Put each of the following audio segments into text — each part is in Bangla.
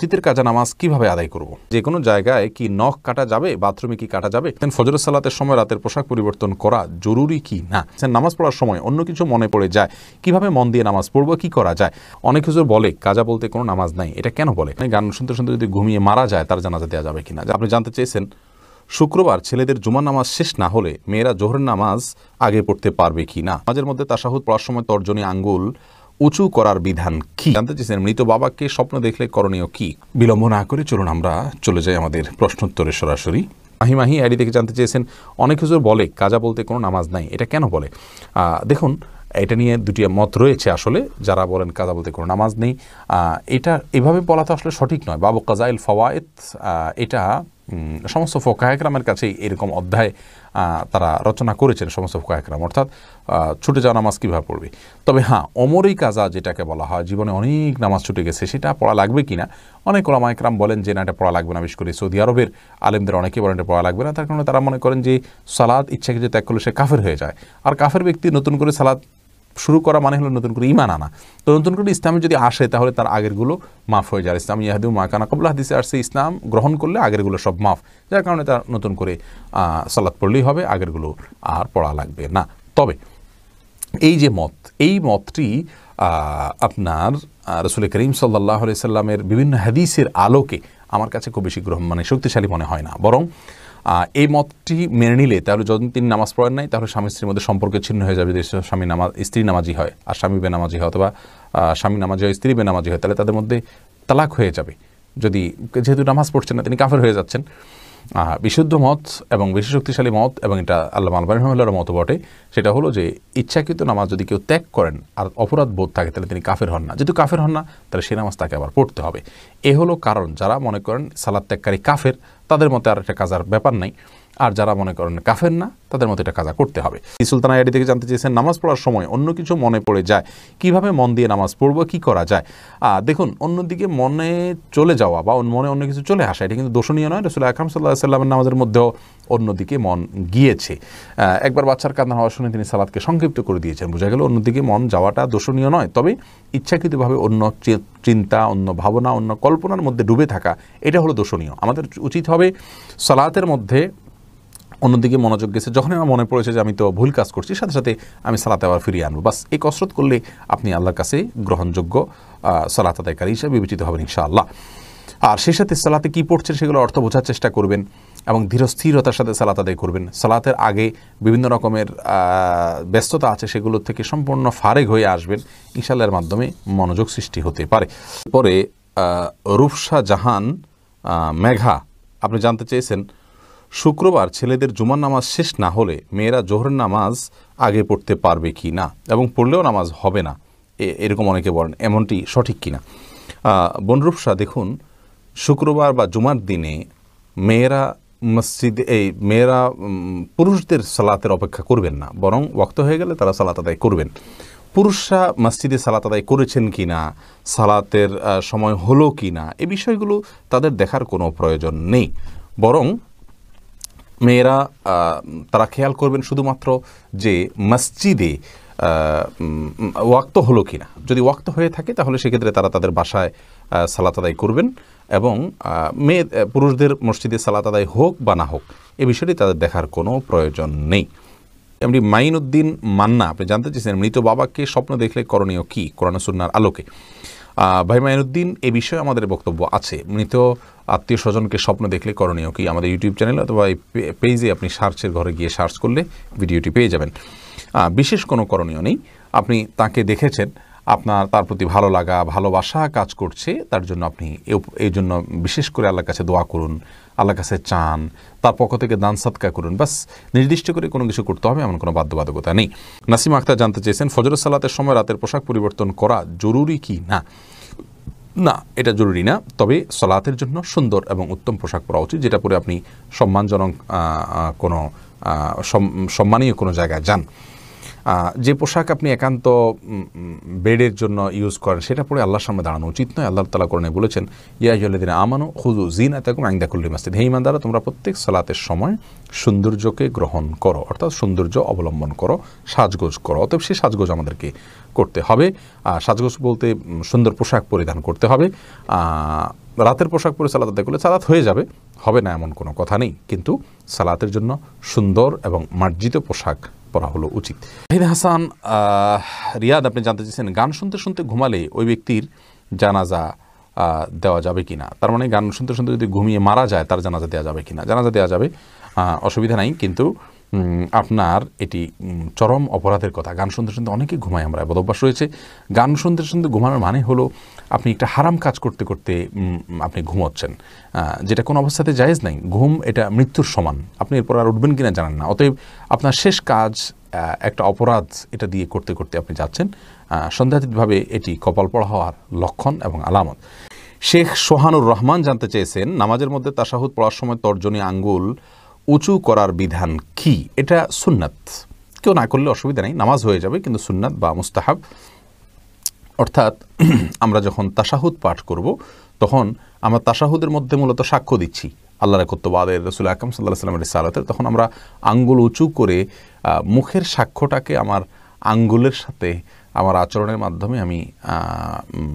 অতীতের কাজা নামাজ কিভাবে আদায় করব? যে কোনো জায়গায় কি নখ কাটা যাবে, বাথরুমে কি কাটা যাবে? ফজরের সালাতের সময় রাতের পোশাক পরিবর্তন করা জরুরি কি না? নামাজ পড়ার সময় অন্য কিছু মনে পড়ে যায়, কিভাবে মন দিয়ে নামাজ পড়বো, কি করা যায়? অনেক হুজুর বলে কাজা বলতে কোনো নামাজ নাই। এটা কেন বলে? গান শুনতে শুনতে যদি ঘুমিয়ে মারা যায় তার জানাজা দেওয়া যাবে কিনা? আপনি জানতে চেয়েছেন শুক্রবার ছেলেদের জুমার নামাজ শেষ না হলে মেয়েরা জোহরের নামাজ আগে পড়তে পারবে কি না? নামাজের মধ্যে তাশাহুদ পড়ার সময় তর্জনী আঙ্গুল উঁচু করার বিধান কি? জানতে চেয়েছেন মৃত বাবাকে স্বপ্ন দেখলে করণীয় কি? বিলম্ব না করে চলুন আমরা চলে যাই আমাদের প্রশ্নোত্তরে সরাসরি। মাহি আইডি থেকে জানতে চেয়েছেন অনেক হুজুর বলে কাজা বলতে কোনো নামাজ নাই। এটা কেন বলে? দেখুন, এটা নিয়ে দুটি মত রয়েছে। আসলে যারা বলেন কাজা বলতে কোনো নামাজ নেই, এটা এভাবে বলা তো আসলে সঠিক নয়। বাবু কাজাইল ফওয়ায়েদ, এটা সমস্ত ফোকাহ একরামের কাছে এরকম অধ্যায় তারা রচনা করেছেন সমস্ত ফোকাহ একরাম, অর্থাৎ ছুটে যাওয়া নামাজ কীভাবে পড়বে। তবে হ্যাঁ, অমরই কাজা যেটাকে বলা হয়, জীবনে অনেক নামাজ ছুটে গেছে, সেটা পড়া লাগবে কিনা? অনেক ওলামা একরাম বলেন যে না, এটা পড়া লাগবে না। বিশেষ করে সৌদি আরবের আলেমদের অনেকে বলেন এটা পড়া লাগবে না। তার কারণে তারা মনে করেন যে সালাত ইচ্ছাকে যে ত্যাগ করলে সে কাফের হয়ে যায়, আর কাফের ব্যক্তি নতুন করে সালাত শুরু করা মানে হলো নতুন করে ঈমান আনা। তো নতুন করে ইসলামে যদি আসে তাহলে তার আগেরগুলো মাফ হয়ে যায়। ইসলাম ইয়াহদু মা কানা ক্বাবলা, হাদিসে আসছে ইসলাম গ্রহণ করলে আগেরগুলো সব মাফ, যার কারণে তার নতুন করে সালাত পড়লেই হবে, আগেরগুলো আর পড়া লাগবে না। তবে এই যে মত, এই মতটি আপনার রাসূল করিম সাল্লাল্লাহু আলাইহি সাল্লামের বিভিন্ন হাদিসের আলোকে আমার কাছে খুব বেশি শক্তিশালী মনে হয় না। বরং এই মতটি মেনে নিলে তাহলে যখন তিনি নামাজ পড়েন নাই তাহলে স্বামী স্ত্রীর মধ্যে সম্পর্ক ছিন্ন হয়ে যাবে। যদি স্ত্রী নামাজি হয় আর স্বামী বেনামাজি হয়, অথবা স্বামী নামাজি হয় স্ত্রী বেনামাজি হয়, তাহলে তাদের মধ্যে তালাক হয়ে যাবে। যেহেতু নামাজ পড়ছেন না তিনি কাফের হয়ে যাচ্ছেন। বিশুদ্ধ মত এবং বেশি শক্তিশালী মত, এবং এটা আল্লামা আলবানী রাহিমাহুল্লাহর মত বটে, সেটা হলো যে ইচ্ছাকৃত নামাজ যদি কেউ ত্যাগ করেন আর অপরাধ বোধ থাকে তাহলে তিনি কাফের হন না। যেহেতু কাফের হন না তাহলে সেই নামাজ তাকে আবার পড়তে হবে। এ হলো কারণ। যারা মনে করেন সালাত ত্যাগকারী কাফের, তাদের মতে আর একটা কাজার ব্যাপার নাই, আর যারা মনে করেন কাফের না তাদের মতো এটা কাজা করতে হবে। সুলতানা আইডি থেকে জানতে চেয়েছেন নামাজ পড়ার সময় অন্য কিছু মনে পড়ে যায়, কিভাবে মন দিয়ে নামাজ পড়বো, কি করা যায়? দেখুন, অন্যদিকে মনে চলে যাওয়া বা মনে অন্য কিছু চলে আসা এটা কিন্তু দোষণীয় নয়। রাসূল আকরাম সাল্লাল্লাহু আলাইহি ওয়াসাল্লামের নামাজের মধ্যেও অন্যদিকে মন গিয়েছে। একবার বাচ্চার কান্না হওয়া শুনে তিনি সালাতকে সংক্ষিপ্ত করে দিয়েছেন। বোঝা গেল অন্যদিকে মন যাওয়াটা দোষণীয় নয়। তবে ইচ্ছাকৃতভাবে অন্য চিন্তা, অন্য ভাবনা, অন্য কল্পনার মধ্যে ডুবে থাকা, এটা হলো দোষণীয়। আমাদের উচিত হবে সালাতের মধ্যে অন্যদিকে মনোযোগ গেছে, যখন আমার মনে পড়েছে যে আমি তো ভুল কাজ করছি, সাথে সাথে আমি সালাতে আবার ফিরিয়ে আনবো। বাস এই কসরত করলে আপনি আল্লাহর কাছে গ্রহণযোগ্য সালাত আদায়কারী হিসেবে বিবেচিত হবেন ইনশাআল্লাহ। আর সেই সাথে সালাতে কী পড়ছেন সেগুলো অর্থ বোঝার চেষ্টা করবেন এবং ধীরস্থিরতার সাথে সালাত আদায় করবেন। সালাতের আগে বিভিন্ন রকমের ব্যস্ততা আছে, সেগুলো থেকে সম্পূর্ণ ফারেগ হয়ে আসবেন, ইনশাআল্লাহর মাধ্যমে মনোযোগ সৃষ্টি হতে পারে। পরে রূপসা জাহান মেঘা আপনি জানতে চেয়েছেন শুক্রবার ছেলেদের জুমার নামাজ শেষ না হলে মেয়েরা জোহরের নামাজ আগে পড়তে পারবে কি না, এবং পড়লেও নামাজ হবে না, এরকম অনেকে বলেন, এমনটি সঠিক কিনা? বনরূপসা, দেখুন, শুক্রবার বা জুমার দিনে মেয়েরা মেয়েরা পুরুষদের সালাতের অপেক্ষা করবেন না, বরং ওয়াক্ত হয়ে গেলে তারা সালাত আদায় করবেন। পুরুষরা মসজিদে সালাত আদায় করেছেন কি না, সালাতের সময় হলো কি না, এই বিষয়গুলো তাদের দেখার কোনো প্রয়োজন নেই। বরং মেয়েরা তারা খেয়াল করবেন শুধুমাত্র যে মসজিদে ওয়াক্ত হলো কিনা। যদি ওয়াক্ত হয়ে থাকে তাহলে সেক্ষেত্রে তারা তাদের বাসায় সালাত আদায় করবেন, এবং পুরুষদের মসজিদে সালাত আদায় হোক বা না হোক এ বিষয়টি তাদের দেখার কোনো প্রয়োজন নেই। এমনি মাইনুদ্দিন মান্না আপনি জানতে চেয়েছেন মৃত বাবাকে স্বপ্ন দেখলে করণীয় কি কোরআন সুন্নাহর আলোকে? ভাই মাইনুদ্দিন, এ বিষয়ে আমাদের বক্তব্য আছে। মৃত আত্মীয় স্বজনকে স্বপ্ন দেখলে করণীয় কি আমাদের ইউটিউব চ্যানেল অথবা এই পেজে আপনি সার্চের ঘরে গিয়ে সার্চ করলে ভিডিওটি পেয়ে যাবেন। বিশেষ কোনো করণীয় নেই। আপনি তাকে দেখেছেন, আপনার তার প্রতি ভালো লাগা, ভালোবাসা কাজ করছে, তার জন্য আপনি এই জন্য বিশেষ করে আল্লাহর কাছে দোয়া করুন, আল্লাহর কাছে চান, তার পক্ষ থেকে দান সাদকা করুন। বাস নির্দিষ্ট করে কোনো কিছু করতে হবে এমন কোনো বাধ্যবাধকতা নেই। নাসিমা আক্তার জানতে চেয়েছেন ফজরের সালাতের সময় রাতের পোশাক পরিবর্তন করা জরুরি কি না? না, এটা জরুরি না। তবে সালাতের জন্য সুন্দর এবং উত্তম পোশাক পরা উচিত, যেটা পরে আপনি সম্মানজনক কোনো সম্মানীয় কোনো জায়গায় যান। যে পোশাক আপনি একান্ত বেডের জন্য ইউজ করেন সেটা পরে আল্লাহর সামনে দাঁড়ানো উচিত নয়। আল্লাহ তাআলা কোরআনে বলেছেন, ইয়া আইয়ুহাল্লাযীনা আমানু খুযু যিনাতাকুম ইনদা কুল্লি মাসজিদ, হে ঈমানদাররা তোমরা প্রত্যেক সালাতের সময় সৌন্দর্যকে গ্রহণ করো, অর্থাৎ সৌন্দর্য অবলম্বন করো, সাজগোজ করো। অতএব সেই সাজগোজ আমাদেরকে করতে হবে। সাজগোজ বলতে সুন্দর পোশাক পরিধান করতে হবে। রাতের পোশাক পরে সালাত আদায় করলে সালাত হয়ে যাবে, হবে না এমন কোনো কথা নেই, কিন্তু সালাতের জন্য সুন্দর এবং মার্জিত পোশাক পরা হলো উচিত। শাহিদ হাসান রিয়াদ, আপনি জানতে চেয়েছেন গান শুনতে শুনতে ঘুমালে ওই ব্যক্তির জানাজা দেওয়া যাবে কিনা। তার মানে গান শুনতে শুনতে যদি ঘুমিয়ে মারা যায় তার জানাজা দেওয়া যাবে কিনা। জানাজা দেওয়া যাবে, অসুবিধা নাই, কিন্তু আপনার এটি চরম অপরাধের কথা। গান শুনতে শুনতে অনেকেই ঘুমায়, আমরা বদভ্যাস রয়েছে। গান শুনতে শুনতে ঘুমানোর মানে হলো আপনি একটা হারাম কাজ করতে করতে আপনি ঘুমোচ্ছেন, যেটা কোনো অবস্থাতে জায়েজ নাই। ঘুম এটা মৃত্যুর সমান, আপনি এরপর আর উঠবেন কিনা জানেন না। অতএব আপনার শেষ কাজ একটা অপরাধ এটা দিয়ে করতে করতে আপনি যাচ্ছেন, সন্দেহাতীতভাবে এটি কপাল পড়া হওয়ার লক্ষণ এবং আলামত। শেখ সোহানুর রহমান জানতে চেয়েছেন নামাজের মধ্যে তাশাহুদ পড়ার সময় তর্জনী আঙ্গুল উঁচু করার বিধান কি। এটা সুন্নাত, কেউ না করলে অসুবিধা নেই, নামাজ হয়ে যাবে, কিন্তু সুন্নাত বা মুস্তাহাব। অর্থাৎ আমরা যখন তাশাহুদ পাঠ করব তখন আমরা তাশাহুদের মধ্যে মূলত সাক্ষ্য দিচ্ছি আল্লাহর একত্ববাদের, রাসূল আকরাম সাল্লাল্লাহু আলাইহি ওয়াসাল্লামের রিসালাতের। তখন আমরা আঙ্গুল উঁচু করে মুখের সাক্ষ্যটাকে আমার আঙ্গুলের সাথে আমার আচরণের মাধ্যমে আমি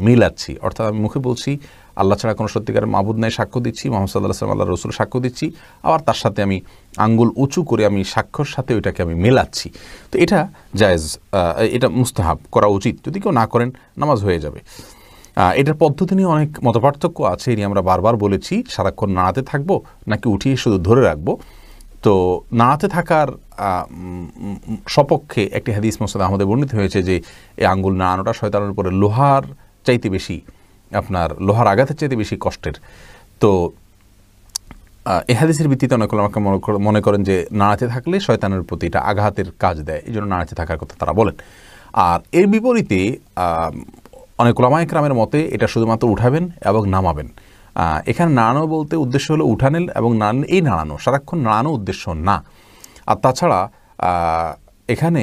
মিলাচ্ছি। অর্থাৎ আমি মুখে বলছি আল্লাহ ছাড়া কোনো সত্যিকারের মাবুদ নাই, সাক্ষ্য দিচ্ছি মুহাম্মদ সাল্লাল্লাহু আলাইহি ওয়াসাল্লাম আল্লাহর রাসূল, সাক্ষ্য দিচ্ছি, আবার তার সাথে আমি আঙ্গুল উঁচু করে আমি সাক্ষ্যর সাথে ওইটাকে আমি মেলাচ্ছি। তো এটা জায়েজ, এটা মুস্তাহাব, করা উচিত। যদি কেউ না করেন নামাজ হয়ে যাবে। এটার পদ্ধতি নিয়ে অনেক মতপার্থক্য আছে, এ নিয়ে আমরা বারবার বলেছি। সারাক্ষণ নাড়াতে থাকবো নাকি উঠিয়ে শুধু ধরে রাখবো। তো নাড়াতে থাকার সপক্ষে একটি হাদিস মুসনাদ আহমদে বর্ণিত হয়েছে যে এই আঙ্গুল নাড়ানোটা শয়তানের উপরে লোহার চাইতে বেশি, আপনার লোহার আঘাতের চাইতে বেশি কষ্টের। তো এই হাদিসের ভিত্তিতে অনেক আমাকে মনে করেন যে নাড়াতে থাকলে শয়তানের প্রতি এটা আঘাতের কাজ দেয়, এই জন্য নাড়াতে থাকার কথা তারা বলেন। আর এর বিপরীতে অনেক উলামা ইকরামের মতে এটা শুধুমাত্র উঠাবেন এবং নামাবেন। এখানে নাড়ানো বলতে উদ্দেশ্য হলো উঠানেল এবং এই নাড়ানো, সারাক্ষণ নাড়ানো উদ্দেশ্য না। আর তাছাড়া এখানে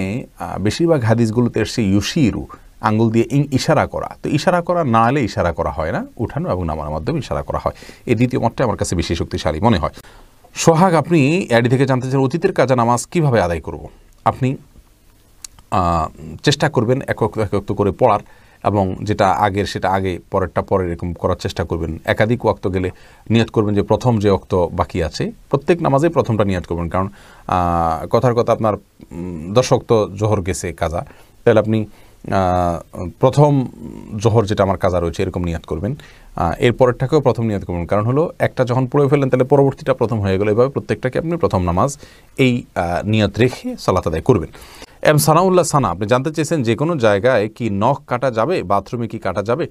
বেশিরভাগ হাদিসগুলোতে এসছে ইউশিরু, আঙ্গুল দিয়ে ইশারা করা। তো ইশারা করা নাড়ালে ইশারা করা হয় না, উঠানো এবং নামানোর মাধ্যমে ইশারা করা হয়। এই দ্বিতীয় মতটা আমার কাছে বেশি শক্তিশালী মনে হয়। সোহাগ, আপনি এডি থেকে জানতে চান অতীতের কাজা নামাজ কিভাবে আদায় করব। আপনি চেষ্টা করবেন এক ওয়াক্ত করে পড়ার, এবং যেটা আগের সেটা আগে, পরেরটা পরে, এরকম করার চেষ্টা করবেন। একাধিক ওয়াক্ত গেলে নিয়ত করবেন যে প্রথম যে ওয়াক্ত বাকি আছে প্রত্যেক নামাজে প্রথমটা নিয়ত করবেন। কারণ কথার কথা আপনার 10 ওয়াক্ত জোহর গেছে কাজা, তাহলে আপনি প্রথম জোহর যেটা আমার কাজা রয়েছে এরকম নিয়ত করবেন। এরপরেরটাকেও প্রথম নিয়ত করবেন, কারণ হলো একটা যখন পড়ে ফেললেন তাহলে পরবর্তীটা প্রথম হয়ে গেল। এভাবে প্রত্যেকটাকে আপনি প্রথম নামাজ এই নিয়ত রেখে সালাত আদায় করবেন। এম সানাউল্লাহ সানা, আপনি জানতে চেয়েছেন যে কোনো জায়গায় কি নখ কাটা যাবে, বাথরুমে কি কাটা যাবে।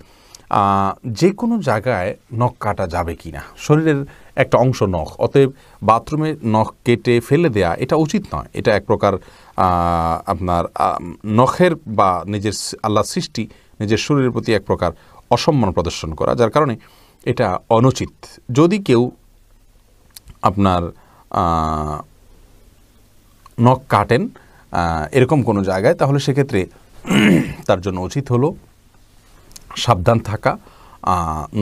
যে কোনো জায়গায় নখ কাটা যাবে কি না, শরীরের একটা অংশ নখ, অতএব বাথরুমে নখ কেটে ফেলে দেয়া এটা উচিত নয়। এটা এক প্রকার আপনার নখের বা নিজের আল্লাহ সৃষ্টি নিজের শরীরের প্রতি এক প্রকার অসম্মান প্রদর্শন করা, যার কারণে এটা অনুচিত। যদি কেউ আপনার নখ কাটেন এরকম কোনো জায়গায়, তাহলে সেক্ষেত্রে তার জন্য উচিত হলো সাবধান থাকা।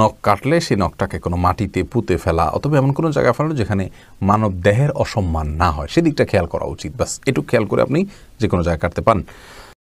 নখ কাটলে সেই নখটাকে কোনো মাটিতে পুঁতে ফেলা অথবা এমন কোনো জায়গায় ফেলানো যেখানে মানব দেহের অসম্মান না হয়, সেদিকটা খেয়াল করা উচিত। বাস এটুকু খেয়াল করে আপনি যে কোনো জায়গায় কাটতে পারেন।